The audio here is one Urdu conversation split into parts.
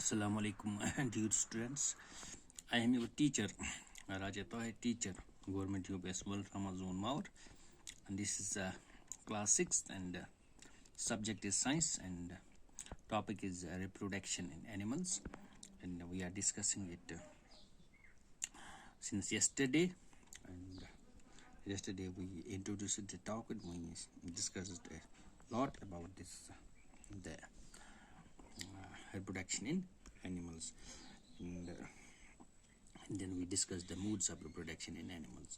Assalamu alaikum, dear students. I am your teacher, Raja Tahir, teacher, Government UPS World Ramazan Maur. And this is class 6 and subject is science and topic is reproduction in animals. And we are discussing it since yesterday. And yesterday we introduced the topic, we discussed a lot about this, the reproduction in animals, and then we discussed the modes of reproduction in animals.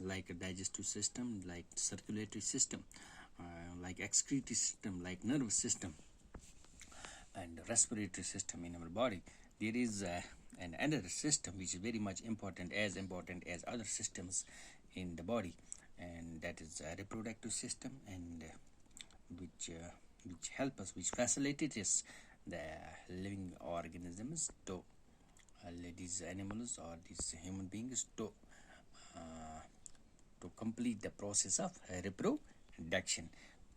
like a digestive system, like circulatory system, like excretory system, like nervous system and respiratory system in our body, there is another system which is very much important as other systems in the body, and that is a reproductive system, and which help us, which facilitates the living organisms to these animals or these human beings to complete the process of reproduction.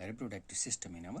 reproductive system in our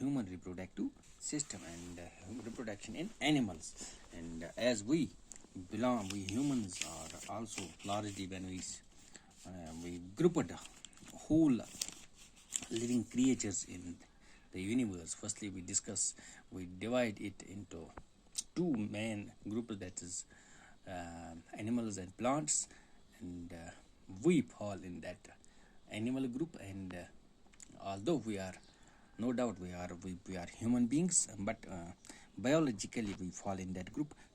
human reproductive system and reproduction in animals. And as we humans are also largely, when we grouped whole living creatures in the universe. Firstly, we divide it into two main groups, that is animals and plants, and we fall in that animal group. And although no doubt we are human beings, but biologically we fall in that group.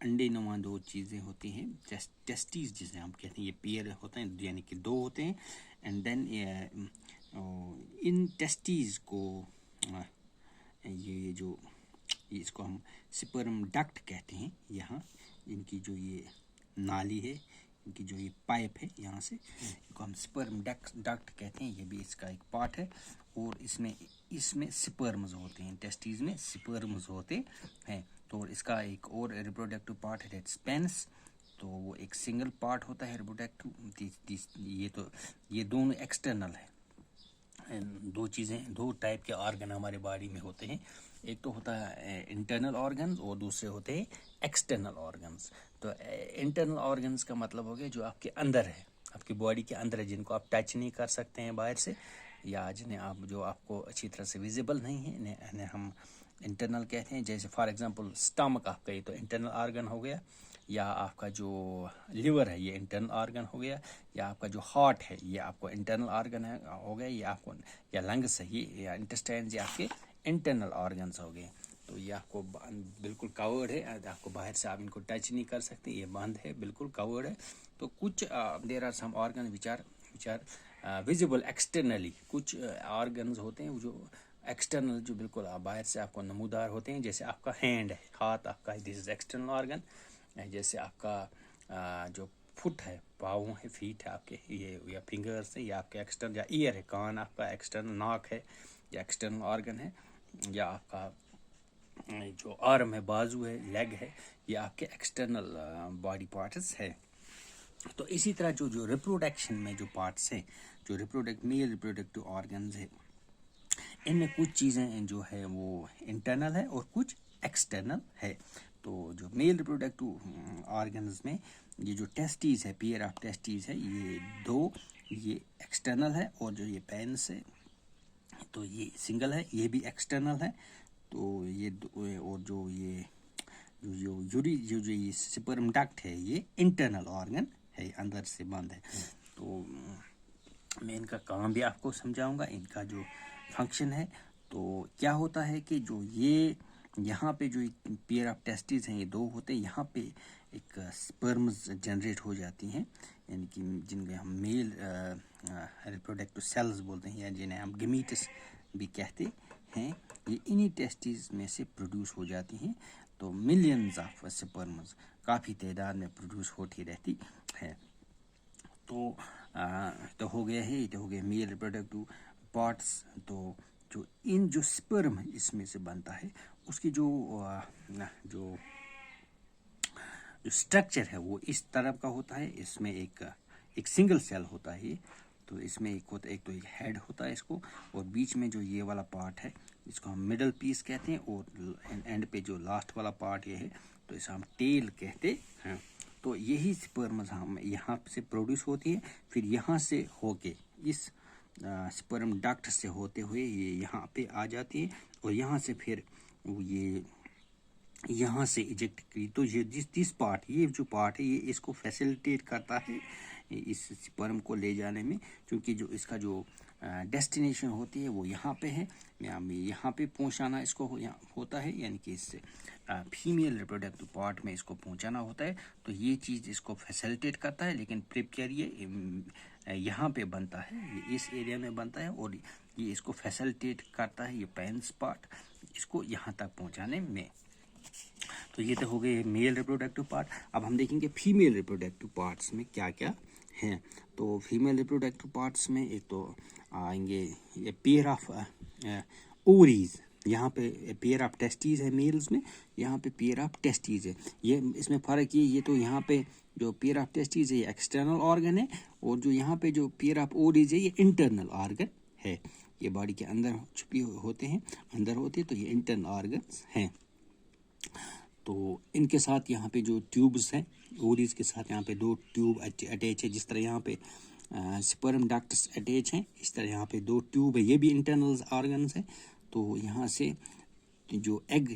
انڈے نما دو چیزیں ہوتی ہیں، ٹیسٹیز جسے ہم کہتے ہیں، یہ پیئر ہوتے ہیں یعنی کہ دو ہوتے ہیں. اینڈ دین ان ٹیسٹیز کو یہ جو اس کو ہم سپرم ڈکٹ کہتے ہیں. یہاں ان کی جو یہ نالی ہے، ان کی جو یہ پائپ ہے یہاں سے، ان کو ہم سپرم ڈکٹ کہتے ہیں. یہ بھی اس کا ایک پارٹ ہے. اور اس میں سپرمز ہوتے ہیں، ٹیسٹیز میں سپرمز ہوتے ہیں. تو اس کا ایک اور ریپروڈکٹیو پارٹ ہے دیٹس پینس. تو وہ ایک سنگل پارٹ ہوتا ہے ریپروڈکٹیو. یہ دونوں ایکسٹرنل ہے. دو چیزیں، دو ٹائپ کے آرگن ہمارے باڈی میں ہوتے ہیں. ایک تو ہوتا ہے انٹرنل آرگنز اور دوسرے ہوتے ہیں ایکسٹرنل آرگنز. تو انٹرنل آرگنز کا مطلب ہو گیا جو آپ کے اندر ہے، آپ کی باڈی کے اندر ہے، جن کو آپ ٹچ نہیں کر سکتے ہیں باہر سے، یا جنہیں آپ کو اچھی طرح سے ویزیبل نہیں ہے، انہیں ہم انٹرنل کہتے ہیں. جیسے فار ایگزامپل اسٹمک آپ کا، یہ تو انٹرنل آرگن ہو گیا. یا آپ کا جو لیور ہے یہ انٹرنل آرگن ہو گیا. یا آپ کا جو ہارٹ ہے یہ آپ کو انٹرنل آرگن ہو گیا. یہ آپ کو، یا لنگس ہے یہ، یا انٹسٹائنز یہ آپ کے انٹرنل آرگنز ہو گئے. تو یہ آپ کو بالکل کورڈ ہے، آپ کو باہر سے آپ ان کو ٹچ نہیں کر سکتے، یہ بند ہے، بالکل کورڈ ہے. تو کچھ دیر are some organ which are visible externally. کچھ آرگنز ہوتے ہیں جو ایکسٹرنل، جو بالکل باہر سے آپ کو نمودار ہوتے ہیں. جیسے آپ کا ہینڈ ہے، ہاتھ آپ کا، دس از ایکسٹرنل آرگن. جیسے آپ کا جو فٹ ہے، پاؤں ہے، فیٹ ہے آپ کے، یہ یا فنگرس ہے، یا آپ کے ایکسٹرنل. یا ایئر ہے، کان آپ کا ایکسٹرنل، ناک ہے، یا ایکسٹرنل آرگن ہے. یا آپ کا جو آرم ہے، بازو ہے، لیگ ہے، یہ آپ کے ایکسٹرنل باڈی پارٹس ہے. تو اسی طرح جو ریپروڈکشن میں جو پارٹس ہیں، جو میل ریپروڈکٹیو آرگنز ہے، ان میں کچھ چیزیں جو ہے وہ انٹرنل ہے اور کچھ ایکسٹرنل ہے. تو جو میل ریپروڈکٹیو آرگنز میں یہ جو ٹیسٹیز ہے، پیئر آف ٹیسٹیز ہے، یہ دو، یہ ایکسٹرنل ہے. اور جو یہ پینس ہے تو یہ سنگل ہے، یہ بھی ایکسٹرنل ہے. تو یہ اور جو یہ سپرم ڈکٹ ہے یہ انٹرنل آرگن ہے، اندر سے بند ہے. تو میں ان کا کام بھی آپ کو سمجھاؤں گا، ان کا جو فنکشن ہے. تو کیا ہوتا ہے کہ جو یہ یہاں پہ جو پیئر آف ٹیسٹیز ہیں یہ دو ہوتے ہیں، یہاں پہ ایک سپرمز جنریٹ ہو جاتی ہیں، یعنی کہ جن کے ہم میل ریپروڈکٹیو سیلز بولتے ہیں، یا جنہیں ہم گمیٹس بھی کہتے ہیں. یہ انہی ٹیسٹیز میں سے پروڈیوس ہو جاتی ہیں. تو ملینز آف سپرمز کافی تعداد میں پروڈیوس ہوتی رہتی ہے. تو ہو گیا ہے، یہ ہو گیا میل ریپروڈکٹیو پارٹس. تو جو سپرم اس میں سے بنتا ہے، اس کی جو اسٹرکچر ہے وہ اس طرح کا ہوتا ہے. اس میں ایک سنگل سیل ہوتا ہے. تو اس میں ایک تو ہیڈ ہوتا ہے اس کو، اور بیچ میں جو یہ والا پارٹ ہے اس کو ہم مڈل پیس کہتے ہیں، اور اینڈ پہ جو لاسٹ والا پارٹ یہ ہے تو اسے ہم ٹیل کہتے ہیں. تو یہی سپرمز ہم یہاں سے پروڈیوس ہوتی ہے، پھر یہاں سے ہو کے اس سپرم ڈکٹ سے ہوتے ہوئے یہ یہاں پہ آ جاتی ہے، اور یہاں سے پھر یہ یہاں سے ایجیکٹ کی. تو یہ دس پارٹ، یہ جو پارٹ ہے یہ اس کو فیسیلیٹیٹ کرتا ہے اس سپرم کو لے جانے میں، کیونکہ جو اس کا جو ڈیسٹینیشن ہوتی ہے وہ یہاں پہ ہے. یہاں پہ پہنچانا اس کو ہوتا ہے، یعنی کہ اس فیمیل ریپروڈکٹیو پارٹ میں اس کو پہنچانا ہوتا ہے. تو یہ چیز اس کو فیسیلیٹیٹ کرتا ہے، لیکن پریپیئر یہ یہاں پہ بنتا ہے، یہ اس ایریا میں بنتا ہے، اور یہ اس کو فیسیلیٹیٹ کرتا ہے، یہ پینس پارٹ، اس کو یہاں تک پہنچانے میں. تو یہ تو ہو گئے میل ریپروڈکٹیو پارٹ. اب ہم دیکھیں گے فیمیل ریپروڈکٹیو پارٹس میں کیا کیا ہیں. تو فیمیل ریپروڈکٹیو پارٹس میں ایک تو آئیں گے یہ پیئر آف اوریز. یہاں پہ پیئر آف ٹیسٹیز ہے میلز میں، یہاں پہ پیئر آف ٹیسٹیز ہے. یہ اس میں فرق یہ تو یہاں پہ جو پیئر آف ٹیسٹیز ہے یہ ایکسٹرنل آرگن ہے، اور جو یہاں پہ جو پیئر آف اوریز ہے یہ انٹرنل آرگن ہے. یہ باڈی کے اندر چھپی ہوتے ہیں، اندر ہوتے ہیں، تو یہ انٹرنل آرگنز ہیں. تو ان کے ساتھ یہاں پہ جو ٹیوبز ہیں، اوریز کے ساتھ یہاں پہ دو ٹیوب اٹیچ ہے. جس طرح یہاں پہ سپرم ڈکٹس اٹیچ ہیں، اس طرح یہاں پہ دو ٹیوب ہے، یہ بھی انٹرنل آرگنز ہیں. تو یہاں سے جو ایگ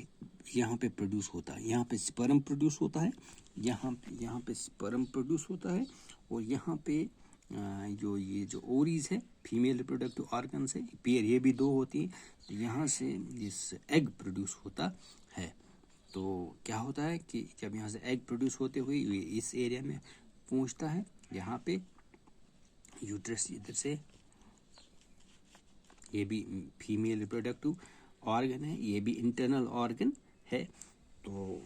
یہاں پہ پروڈیوس ہوتا ہے، یہاں پہ سپرم پروڈیوس ہوتا ہے، یہاں پہ سپرم پروڈیوس ہوتا ہے، اور یہاں پہ یہ جو اوریز ہے فیمیل ریپروڈکٹیو آرگنز ہے، پیئر یہ بھی دو ہوتی ہے. یہاں سے اس ایگ پروڈیوس ہوتا ہے. تو کیا ہوتا ہے کہ جب یہاں سے ایگ پروڈیوس ہوتے ہوئے یہ اس ایریا میں پہنچتا ہے, یہاں پہ یوٹرس ادھر سے, یہ بھی فیمیل ریپروڈکٹیو آرگن ہے, یہ بھی انٹرنل آرگن ہے. تو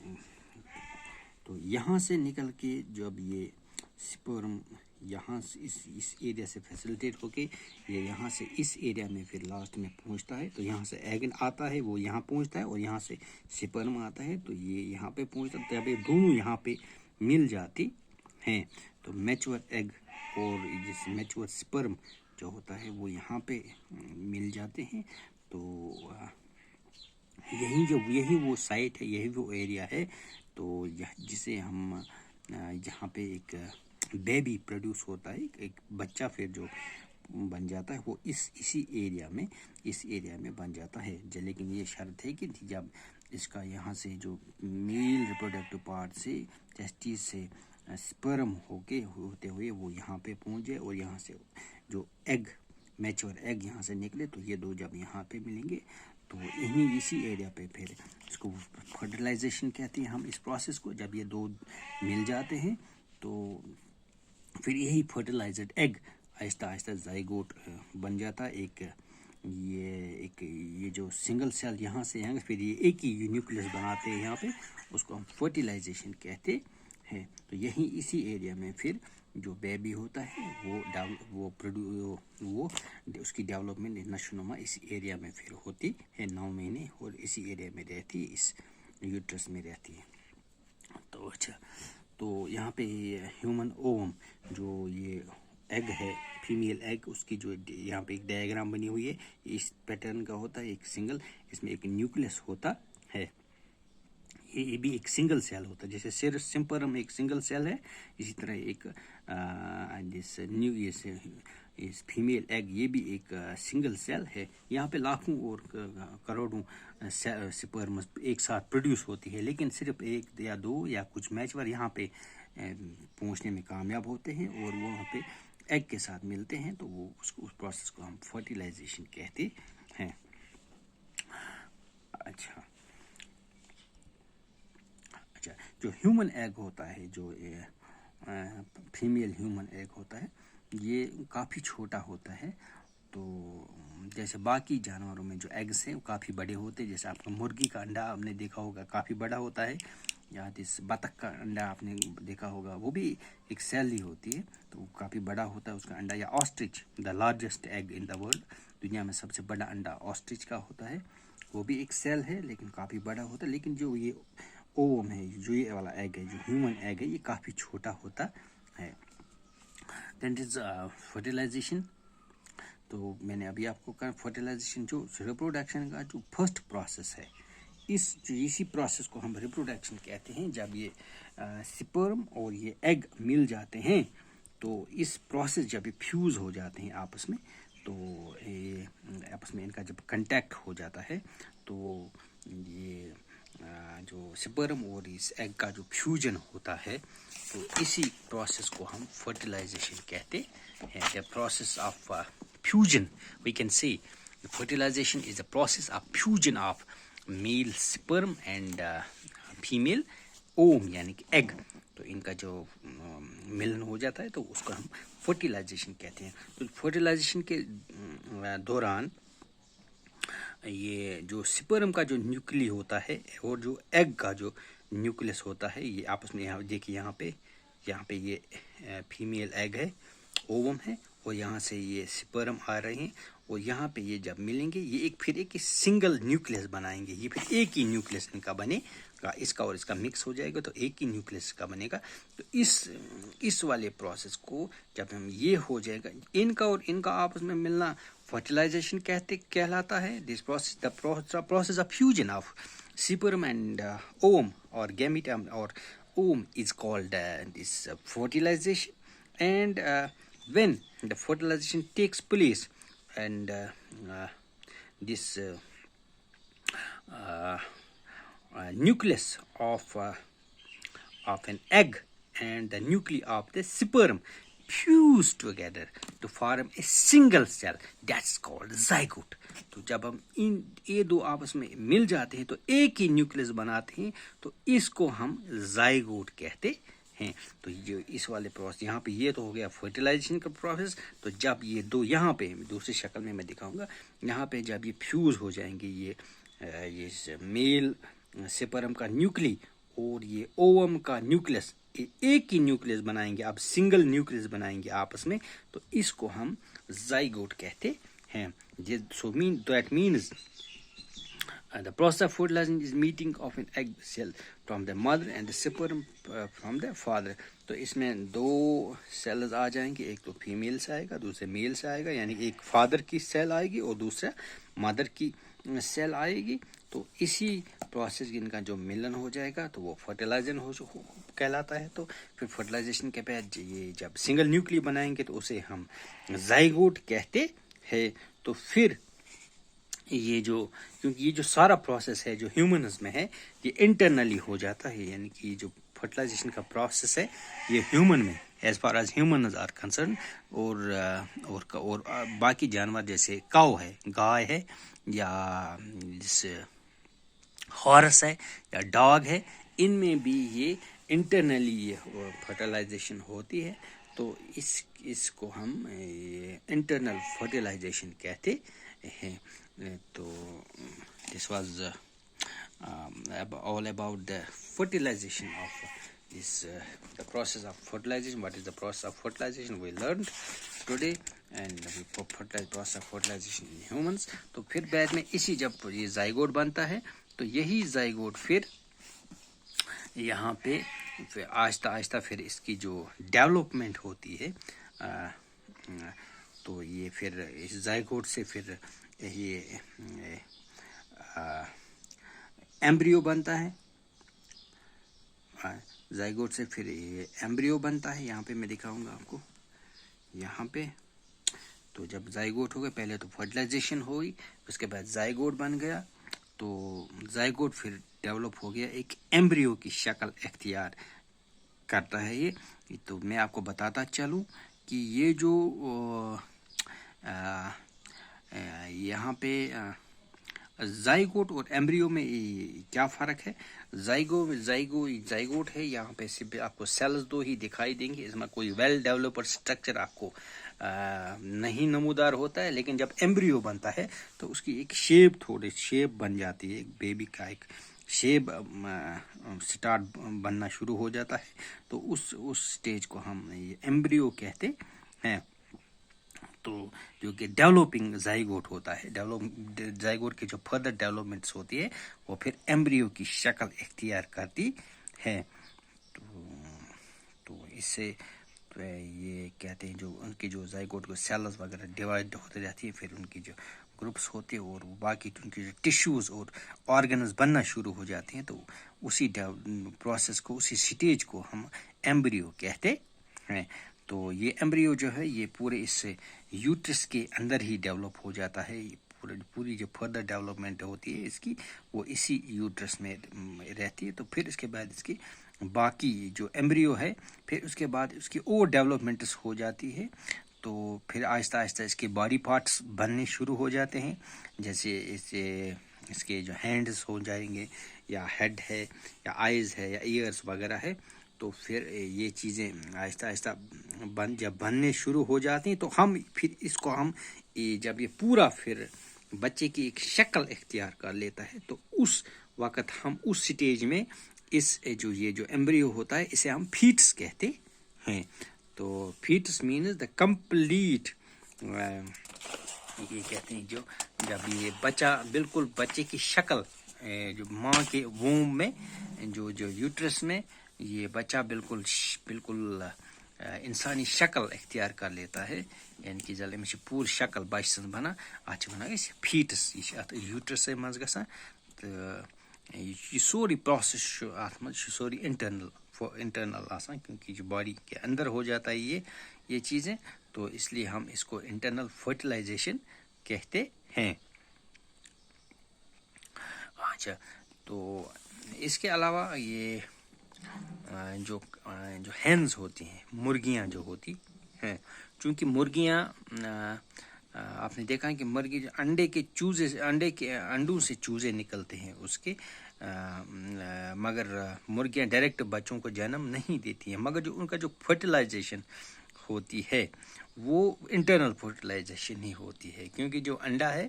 یہاں سے نکل کے جب یہ سپرم یہاں سے اس ایریا سے فیسلٹیٹ ہو کے یہ یہاں سے اس ایریا میں پھر لاسٹ میں پہنچتا ہے, تو یہاں سے ایگ آتا ہے, وہ یہاں پہنچتا ہے, اور یہاں سے سپرم آتا ہے, تو یہ یہاں پہ پہنچتا ہے. جب یہ دونوں یہاں پہ مل جاتی ہیں تو میچور ایگ اور جس میچور سپرم جو ہوتا ہے وہ یہاں پہ مل جاتے ہیں. تو یہی وہ سائٹ ہے, یہی وہ ایریا ہے. تو جسے ہم جہاں پہ ایک بیبی پروڈیوس ہوتا ہے, ایک بچہ پھر جو بن جاتا ہے, وہ اسی ایریا میں بن جاتا ہے. لیکن یہ شرط ہے کہ جب اس کا یہاں سے جو میل ریپروڈکٹیو پارٹ سے ٹیسٹیز سے سپرم ہوتے ہوئے وہ یہاں پہ پہنچ جائے, اور یہاں سے جو ایگ میچور ایگ یہاں سے نکلے, تو یہ دو جب یہاں پہ ملیں گے تو اسی ایریا پہ پھر اس کو فرٹیلائزیشن کہتے ہیں ہم اس پروسیس کو. جب یہ دو مل جاتے ہیں تو پھر یہی فرٹیلائزڈ ایگ آہستہ آہستہ زائگوٹ بن جاتا ہے. یہ جو سنگل سیل یہاں سے ہیں, پھر یہ ایک ہی نیوکلس بناتے ہیں یہاں پہ, اس کو ہم فرٹیلائزیشن کہتے ہیں. تو یہیں اسی ایریا میں پھر جو بیبی ہوتا ہے وہ اس کی ڈیولپمنٹ نشو نما اسی ایریا میں پھر ہوتی ہے 9 مہینے, اور اسی ایریا میں رہتی ہے, اس یوٹرس میں رہتی ہے. تو اچھا, تو یہاں پہ ہیومن اوم جو یہ ایگ ہے, فیمیل ایگ, اس کی جو یہاں پہ ایک ڈائیگرام بنی ہوئی ہے, اس پیٹرن کا ہوتا ہے ایک سنگل, اس میں ایک نیوکلس ہوتا ہے. یہ بھی ایک سنگل سیل ہوتا ہے, جیسے سپرم ایک سنگل سیل ہے, اسی طرح ایک اس فیمیل ایگ یہ بھی ایک سنگل سیل ہے. یہاں پہ لاکھوں اور کروڑوں سپرمز ایک ساتھ پروڈیوس ہوتی ہے, لیکن صرف ایک یا دو یا کچھ میچور یہاں پہ پہنچنے میں کامیاب ہوتے ہیں, اور وہ وہاں پہ ایگ کے ساتھ ملتے ہیں, تو وہ اس پروسیس کو ہم فرٹیلائزیشن کہتے ہیں. اچھا, جو ہیومن ایگ ہوتا ہے, جو فیمیل ہیومن ایگ ہوتا ہے, یہ کافی چھوٹا ہوتا ہے. تو جیسے باقی جانوروں میں جو ایگز ہیں وہ کافی بڑے ہوتے ہیں, جیسے آپ کا مرغی کا انڈا آپ نے دیکھا ہوگا کافی بڑا ہوتا ہے, یا اس بطخ کا انڈا آپ نے دیکھا ہوگا وہ بھی ایک سیل ہی ہوتی ہے, تو وہ کافی بڑا ہوتا ہے اس کا انڈا. یا ostrich, the largest egg in the world, دنیا میں سب سے بڑا انڈا آسٹرچ کا ہوتا ہے, وہ بھی ایک سیل ہے لیکن کافی بڑا ہوتا ہے. لیکن جو یہ اوم ہے, جو یہ والا ایگ ہے, جو ہیومن ایگ ہے, یہ کافی چھوٹا ہوتا ہے. دین از فرٹیلائزیشن. تو میں نے ابھی آپ کو کہا فرٹیلائزیشن جو ریپروڈکشن کا جو فرسٹ پروسیس ہے, اسی پروسیس کو ہم ریپروڈکشن کہتے ہیں. جب یہ سپرم اور یہ ایگ مل جاتے ہیں, تو اس پروسیس جب یہ فیوز ہو جاتے ہیں آپس میں, تو آپس میں ان کا جب کنٹیکٹ ہو جاتا ہے, تو یہ جو سپرم اور اس ایگ کا جو فیوژن ہوتا ہے, تو اسی پروسیس کو ہم فرٹیلائزیشن کہتے ہیں. دا process of fusion, we can say fertilization is the process of fusion of male sperm and female ovum یعنی کہ ایگ. تو ان کا جو ملن ہو جاتا ہے تو اس کو ہم فرٹیلائزیشن کہتے ہیں. تو فرٹیلائزیشن کے دوران یہ جو سپرم کا جو نیوکلی ہوتا ہے اور جو ایگ کا جو نیوکلس ہوتا ہے, یہ آپس میں دیکھیے یہاں پہ یہ فیمیل ایگ ہے, اووم ہے, اور یہاں سے یہ سپرم آ رہے ہیں, اور یہاں پہ یہ جب ملیں گے یہ پھر ایک سنگل نیوکلس بنائیں گے. یہ پھر ایک ہی نیوکلس ان کا بنے گا, اس کا اور اس کا مکس ہو جائے گا, تو ایک ہی نیوکلس کا بنے گا. تو اس والے پروسیس کو جب ہم یہ ہو جائے گا, ان کا اور ان کا آپس میں ملنا فرٹیلائزیشن کہلاتا ہے. This process the process of fusion of sperm and Om اور گیمیٹ اور Om is called this fertilisation. And when the fertilization takes place and this nucleus of an egg and the nuclei of the sperm fuse together to form a single cell, that's called zygote. تو جب ہم یہ دو آپس میں مل جاتے ہیں تو ایک ہی نیوکلس بناتے ہیں تو اس کو ہم زائگوٹ کہتے ہیں. تو جو اس والے پروسیس یہاں پہ یہ تو ہو گیا فرٹیلائزیشن کا پروسیس. تو جب یہ دو یہاں پہ دوسری شکل میں دکھاؤں گا, یہاں پہ جب یہ فیوز ہو جائیں گے یہ میل سپرم کا نیوکلی اور یہ اووم کا نیوکلس ایک ہی نیوکلس بنائیں گے, اب سنگل نیوکلس بنائیں گے آپس میں, تو اس کو ہم زائگوٹ کہتے ہیں. So that means the process of fertilization is meeting of an egg cell from the mother and the sperm from the father. تو اس میں دو سیلز آ جائیں گے, ایک تو فیمیل سے آئے گا دوسرے میل سے آئے گا, یعنی ایک فادر کی سیل آئے گی اور دوسرا مدر کی سیل آئے گی. تو اسی پروسیس ان کا جو ملن ہو جائے گا تو وہ فرٹیلائزن کہلاتا ہے. تو پھر فرٹیلائزیشن کے بعد یہ جب سنگل نیوکلی بنائیں گے تو اسے ہم زائگوٹ کہتے ہیں. تو پھر یہ جو کیونکہ یہ جو سارا پروسیس ہے جو ہیومنز میں ہے یہ انٹرنلی ہو جاتا ہے, یعنی کہ جو فرٹیلائزیشن کا پروسیس ہے یہ ہیومن میں as far as humans are concern, اور باقی جانور جیسے کاؤ ہے, گائے ہے, یا جیسے ہارس ہے یا ڈاگ ہے, ان میں بھی یہ انٹرنلی یہ فرٹیلائزیشن ہوتی ہے. تو اس کو ہم انٹرنل فرٹیلائزیشن کہتے ہیں. تو this was all about the fertilization of this the process of fertilization. What is the process of fertilization we learned today, and we process of fertilization in humans. تو پھر بعد میں اسی جب یہ زائگوٹ بنتا ہے تو یہی زائگوٹ پھر یہاں پہ آہستہ آہستہ پھر اس کی جو ڈیولپمنٹ ہوتی ہے تو یہ پھر اس زائگوٹ سے پھر یہ ایمبریو بنتا ہے, زائگوٹ سے پھر یہ ایمبریو بنتا ہے. یہاں پہ میں دکھاؤں گا آپ کو, یہاں پہ تو جب زائگوٹ ہو گیا پہلے تو فرٹیلائزیشن ہوئی, اس کے بعد زائگوٹ بن گیا, تو زائگوٹ پھر ڈیولپ ہو گیا ایک ایمبریو کی شکل اختیار کرتا ہے یہ. تو میں آپ کو بتاتا چلوں کہ یہ جو یہاں پہ زائگوٹ اور ایمبریو میں کیا فرق ہے. زائگوٹ ہے, یہاں پہ صرف آپ کو سیلز دو ہی دکھائی دیں گے, اس میں کوئی ویل ڈیولپڈ اسٹرکچر آپ کو نہیں نمودار ہوتا ہے. لیکن جب ایمبریو بنتا ہے تو اس کی ایک تھوڑی شیپ بن جاتی ہے, ایک بیبی کا ایک شیپ سٹارٹ بننا شروع ہو جاتا ہے. تو اس سٹیج کو ہم ایمبریو کہتے ہیں. تو جو کہ ڈیولپنگ زائگوٹ ہوتا ہے, زائگوٹ کی جو فردر ڈیولپمنٹس ہوتی ہے وہ پھر ایمبریو کی شکل اختیار کرتی ہے. تو اس سے یہ کہتے ہیں جو ان کی جو زائگوٹ کو سیلز وغیرہ ڈیوائڈ ہوتے جاتی ہے, پھر ان کی جو گروپس ہوتے ہیں اور باقی ان کی جو ٹیشوز اور آرگنز بننا شروع ہو جاتے ہیں, تو اسی پروسیس کو اسی سٹیج کو ہم ایمبریو کہتے ہیں. تو یہ ایمبریو جو ہے یہ پورے اس یوٹرس کے اندر ہی ڈیولپ ہو جاتا ہے. پوری جو فردر ڈیولپمنٹ ہوتی ہے اس کی وہ اسی یوٹرس میں رہتی ہے. تو پھر اس کے بعد اس کی باقی جو ایمبریو ہے پھر اس کے بعد اس کی اور ڈیولپمنٹس ہو جاتی ہے. تو پھر آہستہ آہستہ اس کے باڈی پارٹس بننے شروع ہو جاتے ہیں, جیسے اس کے جو ہینڈز ہو جائیں گے, یا ہیڈ ہے, یا آئیز ہے, یا ایئرس وغیرہ ہے. تو پھر یہ چیزیں آہستہ آہستہ جب بننے شروع ہو جاتی ہیں تو ہم پھر اس کو ہم جب یہ پورا پھر بچے کی ایک شکل اختیار کر لیتا ہے تو اس وقت ہم اس سٹیج میں یہ جو ایمبریو ہوتا ہے اسے ہم فیٹس کہتے ہیں. تو فیٹس مینز دا کمپلیٹ, یہ کہتے ہیں جو جب یہ بچہ بالکل بچے کی شکل جو ماں کے ووم میں جو یوٹرس میں یہ بچہ بالکل انسانی شکل اختیار کر لیتا ہے, یعنی کہ جل امس پور شکل بچہ سن بنا ات فیٹس, یہ یوٹرس مز گژھان. تو یہ سورے پروسیس ات مز سورے انٹرنل آسان, کیونکہ جو باڈی کے اندر ہو جاتا ہے یہ چیزیں, تو اس لیے ہم اس کو انٹرنل فرٹیلائزیشن کہتے ہیں. اچھا, تو اس کے علاوہ یہ جو ہینز ہوتی ہیں, مرغیاں جو ہوتی ہے. چونکہ مرغیاں آپ نے دیکھا کہ مرغی جو انڈوں سے چوزے نکلتے ہیں اس کے، مگر مرغیاں ڈائریکٹ بچوں کو جنم نہیں دیتی ہیں، مگر جو ان کا جو فرٹیلائزیشن ہوتی ہے وہ انٹرنل فرٹیلائزیشن ہی ہوتی ہے، کیونکہ جو انڈا ہے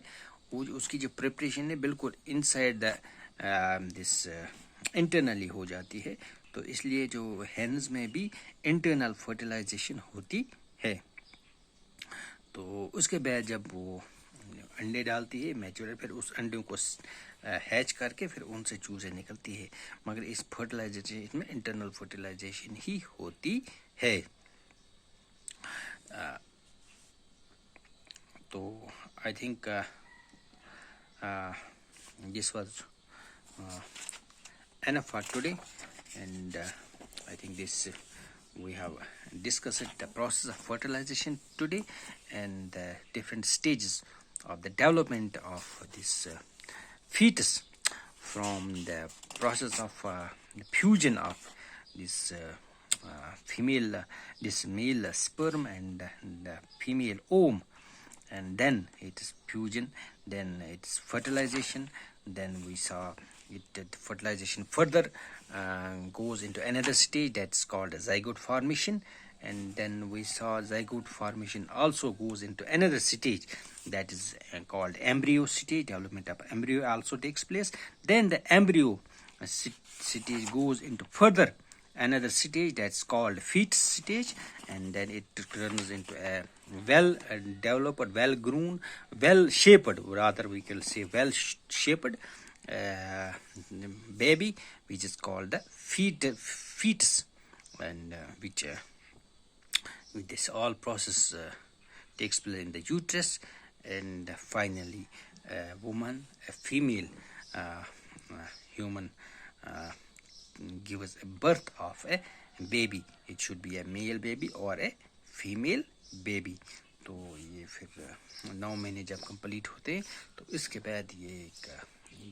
وہ اس کی جو پریپریشن ہے بالکل انسائڈ دس انٹرنلی ہو جاتی ہے. تو اس لیے جو ہینز میں بھی انٹرنل فرٹیلائزیشن ہوتی ہے. تو اس کے بعد جب وہ انڈے ڈالتی ہے میچور، پھر اس انڈوں کو ہیچ کر کے پھر ان سے چوزیں نکلتی ہے، مگر اس فرٹیلائزیشن میں انٹرنل فرٹیلائزیشن ہی ہوتی ہے. تو I think this was enough for today, and I think this we have discussed the process of fertilization today and the different stages of the development of this fetus from the process of the fusion of this this male sperm and the female ovum, and then it is fusion, then it's fertilization, then we saw the fertilization further goes into another stage that's called zygote formation, and then we saw zygote formation also goes into another stage that is called embryo stage. Development of embryo also takes place. Then the embryo stage goes into further another stage that's called fetus stage, and then it turns into a well developed, well grown, well shaped, rather we can say well shaped baby, which is called the fetus, and which with this all process takes place in the uterus, and finally a woman, a female human gives a birth of a baby. It should be a male baby or a female baby. تو یہ پھر 9 مہینے جب کمپلیٹ ہوتے ہیں تو اس کے بعد یہ ایک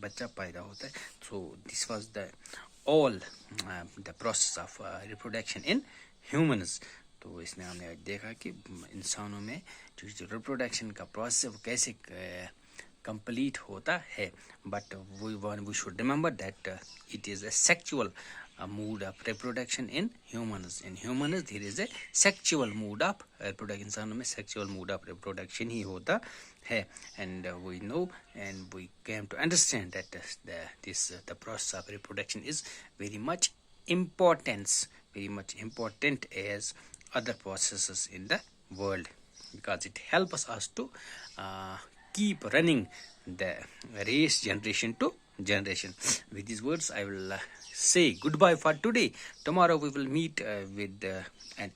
بچہ پیدا ہوتا ہے. So this was the all the process of reproduction in humans. تو اس میں ہم نے دیکھا کہ انسانوں میں جو ریپروڈکشن کا پروسیس ہے وہ کیسے complete ہوتا ہے. But we should remember that it is a sexual mode of reproduction in humans. In humans there is a sexual mode of reproduction. انسانوں میں sexual mode of reproduction ہی ہوتا ہے. And we know and we came to understand that the process of reproduction is very much important as other processes in the world, because it helps us to keep running the race generation to generation. With these words I will say goodbye for today. Tomorrow we will meet with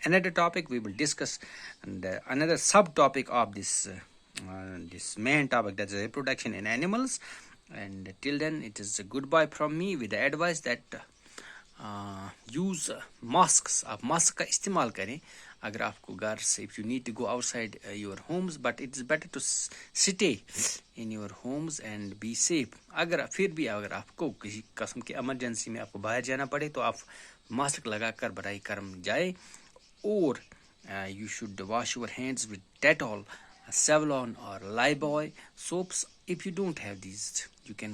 another topic. We will discuss another subtopic of this main topic, that is reproduction in animals. And till then it is a goodbye from me with the advice that use masks. آپ ماسک کا استعمال کریں اگر آپ کو گھر سے, if you need to go outside your homes, but it is better to stay in your homes and be safe. اگر پھر بھی اگر آپ کو کسی قسم کی ایمرجنسی میں آپ کو باہر جانا پڑے تو آپ ماسک لگا کر براہ کرم جائیں. اور you should wash your hands with Dettol, Savlon or Lifebuoy soaps. If you don't have these, you can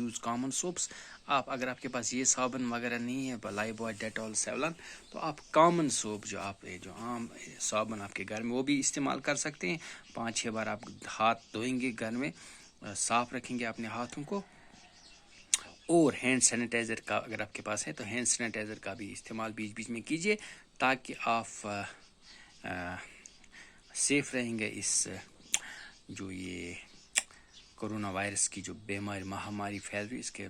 use common soaps. آپ اگر آپ کے پاس یہ صابن وغیرہ نہیں ہے, لائف بوائے, ڈیٹول, سیولن, تو آپ کامن سوپ جو عام صابن آپ کے گھر میں وہ بھی استعمال کر سکتے ہیں. 5-6 بار آپ ہاتھ دھوئیں گے گھر میں, صاف رکھیں گے اپنے ہاتھوں کو. اور ہینڈ سینیٹائزر کا اگر آپ کے پاس ہے تو ہینڈ سینیٹائزر کا بھی استعمال بیچ بیچ میں کیجیے, تاکہ آپ سیف رہیں گے اس جو یہ کرونا وائرس کی جو بیماری مہاماری پھیل رہی ہے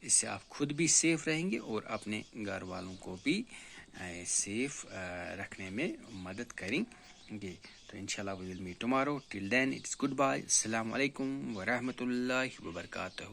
اس سے آپ خود بھی سیف رہیں گے اور اپنے گھر والوں کو بھی سیف رکھنے میں مدد کریں گے. تو انشاءاللہ we will meet tomorrow. Till then it is goodbye. السلام علیکم ورحمۃ اللہ وبرکاتہ.